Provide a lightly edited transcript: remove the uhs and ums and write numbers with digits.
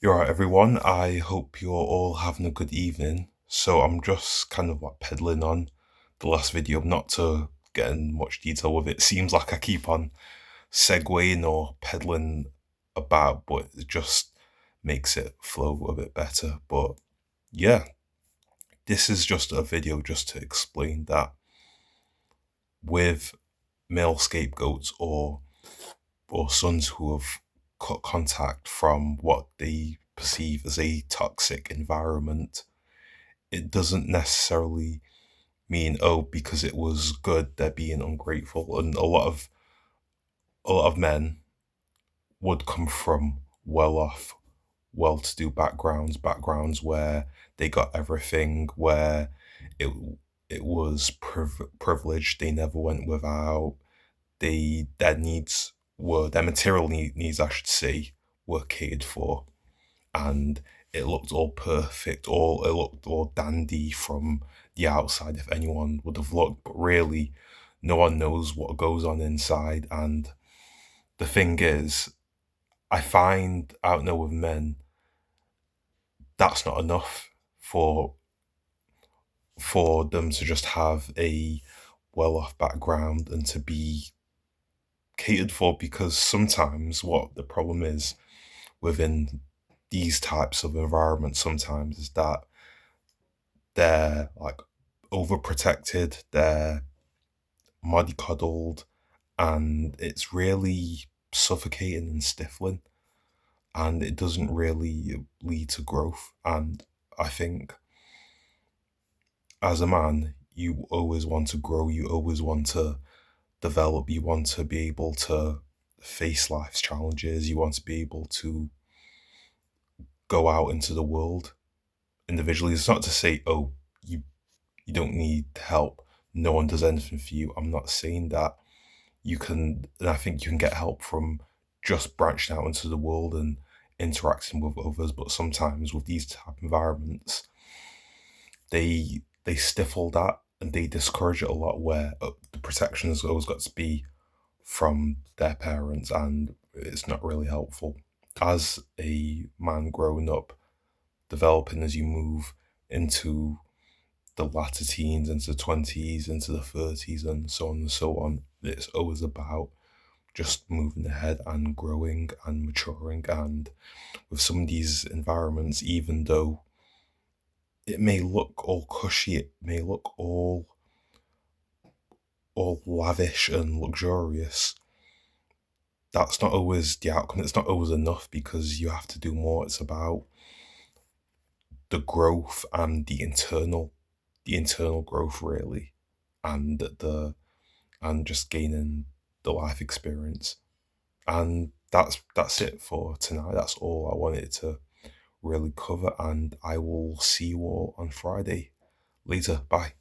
You're right, everyone. I hope you're all having a good evening. So I'm just kind of like peddling on the last video, not to get in much detail with it. Seems like I keep on segueing or peddling about, but it just makes it flow a bit better. But yeah, this is just a video just to explain that with male scapegoats or sons who have cut contact from what they perceive as a toxic environment, it doesn't necessarily mean, oh, because it was good, they're being ungrateful. And a lot of men would come from well-off, well-to-do backgrounds where they got everything, where it it was privileged. They never went without. Their needs were their material needs, I should say, were catered for, and it looked all perfect. It looked all dandy from the outside, if anyone would have looked, but really, no one knows what goes on inside. And the thing is, I find out now with men, that's not enough for them to just have a well-off background and to be catered for, because sometimes what the problem is within these types of environments sometimes is that they're like overprotected, they're mollycoddled, and it's really suffocating and stifling, and it doesn't really lead to growth. And I think as a man, you always want to grow, you always want to develop, you want to be able to face life's challenges, you want to be able to go out into the world individually. It's not to say, oh, you don't need help, no one does anything for you. I'm not saying that. And I think you can get help from just branching out into the world and interacting with others. But sometimes with these type of environments, they stifle that and they discourage it a lot, where the protection has always got to be from their parents, and it's not really helpful. As a man growing up, developing as you move into the latter teens, into the 20s, into the 30s, and so on and so on, it's always about just moving ahead and growing and maturing. And with some of these environments, even though it may look all cushy, it may look all lavish and luxurious, that's not always the outcome. It's not always enough, because you have to do more. It's about the growth and the internal growth, really, and just gaining the life experience. And that's it for tonight. That's all I wanted to really cover, and I will see you all on Friday. Later, bye.